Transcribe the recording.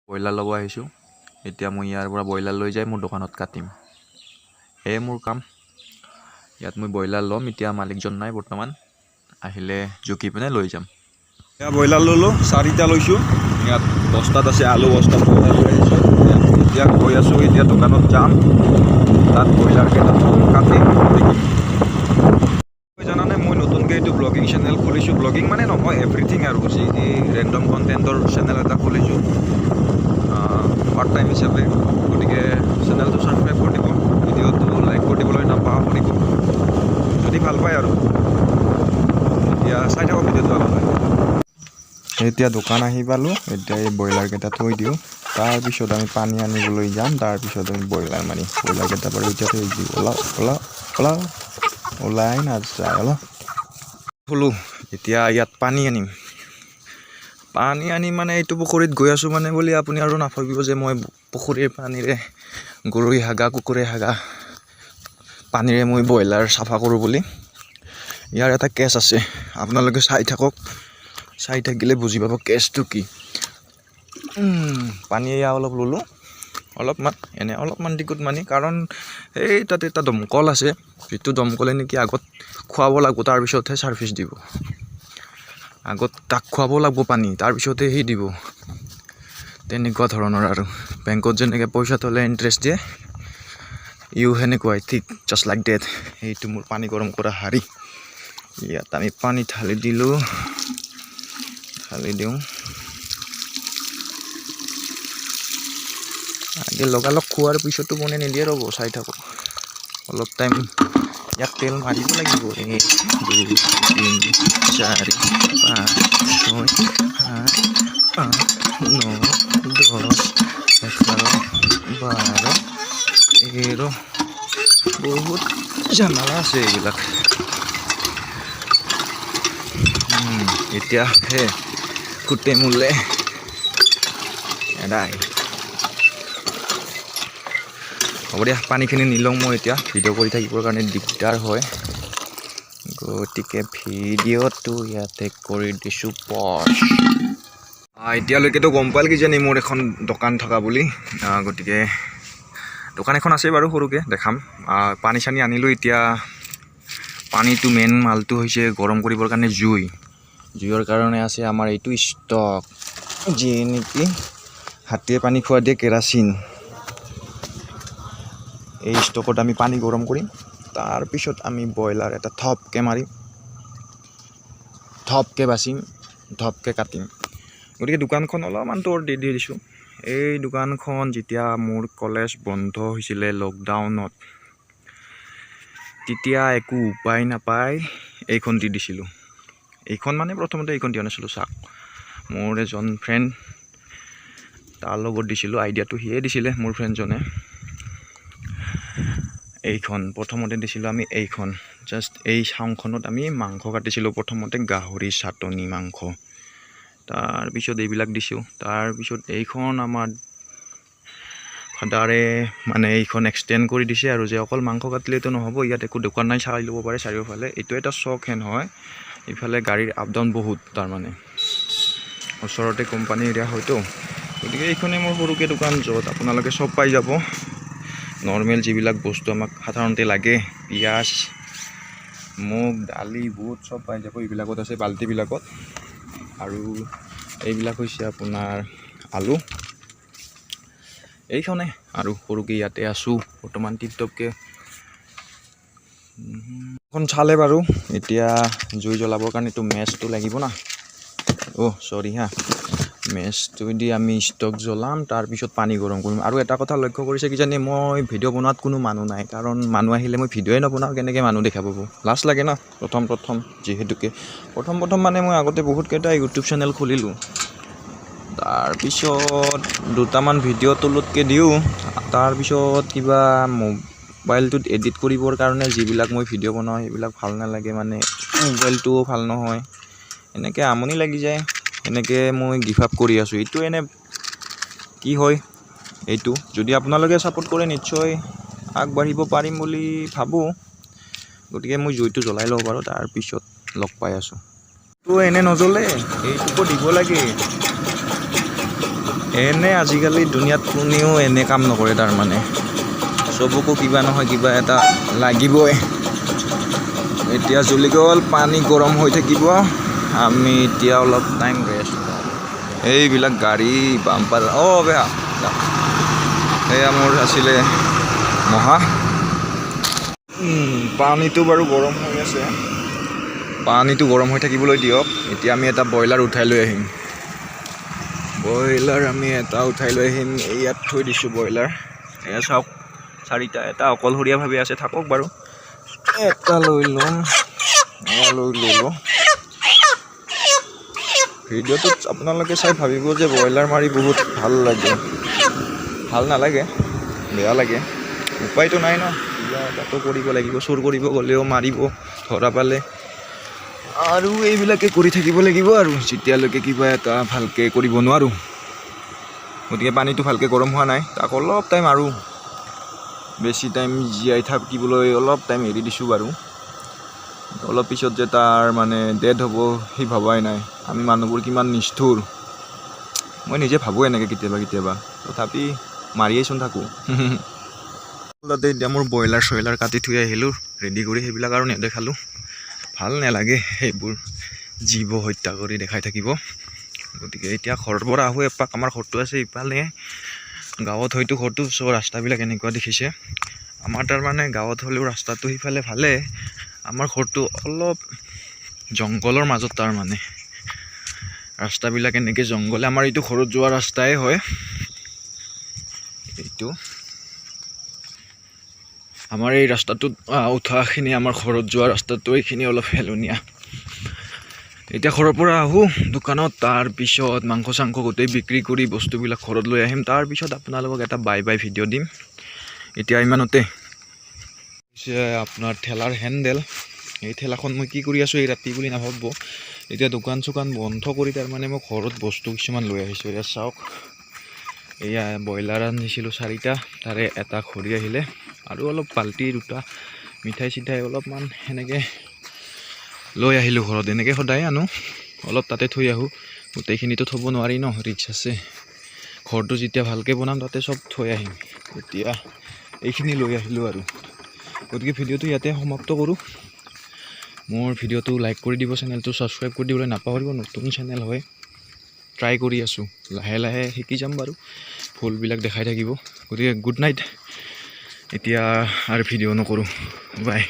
Broiler ল'ব আহিছোঁ। এতিয়া মই ইয়াৰ পৰা ব্ৰইলাৰ লৈ যাই মোৰ দোকানত কাটিম। এয়ে মোৰ কাম। ইয়াত মই ব্ৰইলাৰ ল'ম। এতিয়া মালিকজন নাই বৰ্তমান, আহিলে জুখি পিনে লৈ যাম। এয়া ব্ৰইলাৰ ল'লোঁ, 4টা লৈছোঁ। ইয়াত বস্তাত আছে, আলু বস্তাত ব্ৰইলাৰ লৈ আহিছোঁ। এতিয়া গৈ আছোঁ, এতিয়া দোকানত যাম, তাত ব্ৰইলাৰকেইটা কাটিম দেখিম। জানানে মই নতুনকৈ এইটো ব্লগিং চেনেল খুলিছোঁ। ব্লগিং মানে নহয়, এভৰিথিং আৰু যি ৰেণ্ডম কণ্টেণ্টৰ চেনেল এটা খুলিছোঁ পাৰ্ট টাইম হিচাপে। গতিকে চেনেলটো ছাবস্ক্ৰাইব কৰি দিব, ভিডিঅ'টো লাইক কৰি দিবলৈ নাপাহৰিব যদি ভাল পায় আৰু। এতিয়া চাই থাকক ভিডিঅ'টো আপোনালোকে। এতিয়া দোকান আহি পালোঁ। এতিয়া এই ব্ৰইলাৰকেইটা থৈ দিওঁ, তাৰপিছত আমি পানী আনিবলৈ যাম। তাৰপিছত আমি ব্ৰইলাৰ ব্ৰইলাৰকেইটা বাৰু এতিয়া থৈ দিওঁ। ওলাই নাযায় খোলোঁ। এতিয়া ইয়াত পানী আনিম মানে এইটো পুখুৰীত গৈ আছোঁ মানে বুলি আপুনি আৰু নাভাবিব যে মই পুখুৰীৰ পানীৰে গৰুই হাগা কুকুৰে হাগা পানীৰে মই ব্ৰইলাৰ চাফা কৰোঁ বুলি। ইয়াৰ এটা কেছ আছে, আপোনালোকে চাই থাকক। চাই থাকিলে বুজি পাব কেছটো কি। পানী এয়া অলপ ল'লোঁ, অলপমান দিকুত মানি, কাৰণ এই তাতে এটা দমকল আছে, যিটো দমকলে নেকি আগত খুৱাব লাগিব, তাৰপিছতহে ছাৰ্ভিচ দিব। আগত তাক খুৱাব লাগিব পানী, তাৰপিছতহে সি দিব। তেনেকুৱা ধৰণৰ আৰু বেংকত যেনেকৈ পইচা থ'লে ইণ্টাৰেষ্ট দিয়ে, সেনেকুৱাই ঠিক জাষ্ট লাইক ডেট। সেইটো মোৰ পানী গৰম কৰা হাৰি। ইয়াত আমি পানী ঢালি দিওঁ। আগে লগালগ খোৱাৰ পিছতো মনে নিদিয়ে, ৰ'ব চাই থাকক অলপ টাইম। ইয়াত তেল মাৰিব লাগিব। 1 2 3 4 5 6 7 8 9 10 11 12 13 বহুত ঝামেলা আছে এইবিলাক। এতিয়া হে কুটে মোলে এদাই। হ'ব দিয়া, পানীখিনি নিলওঁ মই। এতিয়া ভিডিঅ' কৰি থাকিবৰ কাৰণে দিগদাৰ হয়, গতিকে ভিডিঅ'টো ইয়াতে কৰি দিছোঁ পজ। এতিয়ালৈকেতো গম পাল কিজানি মোৰ এখন দোকান থকা বুলি। গতিকে দোকান এখন আছে বাৰু, সৰুকৈ দেখাম। পানী চানী আনিলোঁ। এতিয়া পানীটো মেইন মালটো হৈছে গৰম কৰিবৰ কাৰণে জুইৰ কাৰণে আছে আমাৰ এইটো ষ্টক, যিয়ে নেকি হাতীয়ে পানী খোৱা দিয়ে, কেৰাচিন। এই ষ্টকত আমি পানী গৰম কৰিম, তাৰপিছত আমি ব্ৰইলাৰ এটা থপকৈ মাৰিম, থপকৈ বাচিম, থপকৈ কাটিম। গতিকে দোকানখন অলপমান তোৰ দি দিছোঁ। এই দোকানখন যেতিয়া মোৰ কলেজ বন্ধ হৈছিলে লকডাউনত, তেতিয়া একো উপায় নাপায় এইখন দি দিছিলোঁ। এইখন মানে প্ৰথমতে এইখন দিয়া নাছিলোঁ, চাওক। মোৰ এজন ফ্ৰেণ্ড, তাৰ লগত দিছিলোঁ। আইডিয়াটো সিয়ে দিছিলে, মোৰ ফ্ৰেণ্ডজনে। এইখন প্ৰথমতে দিছিলোঁ আমি। এইখন জাষ্ট এই চাংখনত আমি মাংস কাটিছিলোঁ প্ৰথমতে, গাহৰি চাটনি মাংস। তাৰপিছত এইবিলাক দিছোঁ। তাৰপিছত এইখন আমাৰ ফাদাৰে মানে এইখন এক্সটেণ্ড কৰি দিছে আৰু, যে অকল মাংস কাটিলেতো নহ'ব, ইয়াত একো দোকান নাই, চাই ল'ব পাৰে চাৰিওফালে। এইটো এটা চক হেন হয়। ইফালে গাড়ীৰ আপ ডাউন বহুত, তাৰমানে ওচৰতে কোম্পানী এৰিয়া হয়তো। গতিকে এইখনেই মোৰ সৰুকৈ দোকান, য'ত আপোনালোকে চব পাই যাব। নৰ্মেল যিবিলাক বস্তু আমাক সাধাৰণতে লাগে, পিঁয়াজ, মুগ, দালি, বুট চব পাই যাব। এইবিলাকত আছে, বাল্টিবিলাকত। আৰু এইবিলাক হৈছে আপোনাৰ আলু। এইখনে আৰু সৰুকৈ ইয়াতে আছোঁ বৰ্তমান টিপটপকৈ। এখন চালে বাৰু। এতিয়া জুই জ্বলাবৰ কাৰণেতো মেচটো লাগিব না। চৰি হা, মেচটো দি আমি ষ্টক জ্বলাম, তাৰপিছত পানী গৰম কৰিম। আৰু এটা কথা লক্ষ্য কৰিছে কিজানি, মই ভিডিঅ' বনোৱাত কোনো মানুহ নাই, কাৰণ মানুহ আহিলে মই ভিডিঅ'ই নবনাওঁ, কেনেকৈ মানুহ দেখা পাব? লাজ লাগে ন প্ৰথম যিহেতুকে। প্ৰথম মানে মই আগতে বহুতকেইটা ইউটিউব চেনেল খুলিলোঁ, তাৰপিছত দুটামান ভিডিঅ' তলতকৈ দিওঁ। তাৰপিছত কিবা মোবাইলটোত এডিট কৰিবৰ কাৰণে যিবিলাক মই ভিডিঅ' বনাওঁ, সেইবিলাক ভাল নালাগে, মানে মোবাইলটোও ভাল নহয়, এনেকৈ আমনি লাগি যায়। এনেকৈ মই গিভ আপ কৰি আছোঁ। এইটো এনে কি হয়, এইটো যদি আপোনালোকে ছাপোৰ্ট কৰে নিশ্চয় আগবাঢ়িব পাৰিম বুলি ভাবোঁ। গতিকে মই জুইটো জ্বলাই ল'ব পাৰোঁ, তাৰপিছত লগ পাই আছোঁ। তো এনে নজ্বলে, এইটোকো দিব লাগে। এনে আজিকালি দুনিয়াত কোনেও এনে কাম নকৰে তাৰমানে চবকো কিবা নহয় কিবা এটা লাগিবই এতিয়া জ্বলি গ'ল পানী গৰম হৈ থাকিব আমি এতিয়া অলপ টাইম ৰেষ্ট এইবিলাক গাড়ী বাম্পাৰ বেয়া এয়া মোৰ আছিলে মহা পানীটো বাৰু গৰম হৈ আছে পানীটো গৰম হৈ থাকিবলৈ দিয়ক এতিয়া আমি এটা ব্ৰইলাৰ উঠাই লৈ আহিম ইয়াত থৈ দিছোঁ ব্ৰইলাৰ এয়া চাওক চাৰিটা এটা অকলশৰীয়াভাৱে আছে থাকক বাৰু এটা লৈ ল'ম এয়া লৈ ল'লোঁ ভিডিঅ'টোত আপোনালোকে চাই ভাবিব যে ব্ৰইলাৰ মাৰি বহুত ভাল লাগে ভাল নালাগে বেয়া লাগে উপায়তো নাই ন কিবা এটাতো কৰিব লাগিব চুৰ কৰিব গ'লেও মাৰিব ধৰা পালে আৰু এইবিলাকে কৰি থাকিব লাগিব আৰু যেতিয়ালৈকে কিবা এটা ভালকৈ কৰিব নোৱাৰোঁ গতিকে পানীটো ভালকৈ গৰম হোৱা নাই তাক অলপ টাইম আৰু বেছি টাইম জীয়াই থাকিবলৈ অলপ টাইম এৰি দিছোঁ বাৰু অলপ পিছত যে তাৰ মানে ডেড হ'ব সি ভবাই নাই আমি মানুহবোৰ কিমান নিষ্ঠুৰ মই নিজে ভাবোঁ এনেকৈ কেতিয়াবা তথাপি মাৰিয়েইচোন থাকোঁ তাতে এতিয়া মোৰ ব্ৰইলাৰ চইলাৰ কাটি থৈ আহিলোঁ ৰেডি কৰি সেইবিলাক আৰু নেদেখালোঁ ভাল নালাগে সেইবোৰ জীৱ হত্যা কৰি দেখাই থাকিব গতিকে এতিয়া ঘৰৰ পৰা আহোঁ এপাক আমাৰ ঘৰটো আছে ইফালে গাঁৱত হয়তো ঘৰটো চব ৰাস্তাবিলাক এনেকুৱা দেখিছে আমাৰ তাৰমানে গাঁৱত হ'লেও ৰাস্তাটো সিফালে ভালে আমাৰ ঘৰটো অলপ জংঘলৰ মাজত তাৰমানে ৰাস্তাবিলাক এনেকৈ জংঘলে আমাৰ এইটো ঘৰত যোৱা ৰাস্তাই হয় এইটো আমাৰ এই ৰাস্তাটোত উঠাখিনি আমাৰ ঘৰত যোৱা ৰাস্তাটো এইখিনি অলপ হেলনীয়া এতিয়া ঘৰৰ পৰা আহোঁ দোকানত তাৰপিছত মাংস চাংস গোটেই বিক্ৰী কৰি বস্তুবিলাক ঘৰত লৈ আহিম তাৰপিছত আপোনালোকক এটা বাই ভিডিঅ' দিম এতিয়া ইমানতে আপোনাৰ ঠেলাৰ হেণ্ডেল এই ঠেলাখন মই কি কৰি আছোঁ এই ৰাতি বুলি নাভাবিব এতিয়া দোকান চোকান বন্ধ কৰি তাৰমানে মই ঘৰত বস্তু কিছুমান লৈ আহিছোঁ এতিয়া চাওক এয়া ব্ৰইলাৰ আনিছিলোঁ 4টা তাৰে এটা ঘূৰি আহিলে আৰু অলপ বাল্টি 2টা মিঠাই চিঠাই অলপমান সেনেকৈ লৈ আহিলোঁ ঘৰত এনেকৈ সদায় আনো অলপ তাতে থৈ আহোঁ গোটেইখিনিতো থ'ব নোৱাৰি ন ৰিক্স আছে ঘৰটো যেতিয়া ভালকৈ বনাম তাতে চব থৈ আহিম এতিয়া এইখিনি লৈ আহিলোঁ আৰু গতিকে ভিডিঅ'টো ইয়াতে সমাপ্ত কৰোঁ মোৰ ভিডিঅ'টো লাইক কৰি দিব চেনেলটো ছাবস্ক্ৰাইব কৰি দিবলৈ নাপাহৰিব নতুন চেনেল হয় ট্ৰাই কৰি আছোঁ লাহে লাহে শিকি যাম বাৰু ফুলবিলাক দেখাই থাকিব গতিকে গুড নাইট এতিয়া আৰু ভিডিঅ' নকৰোঁ বাই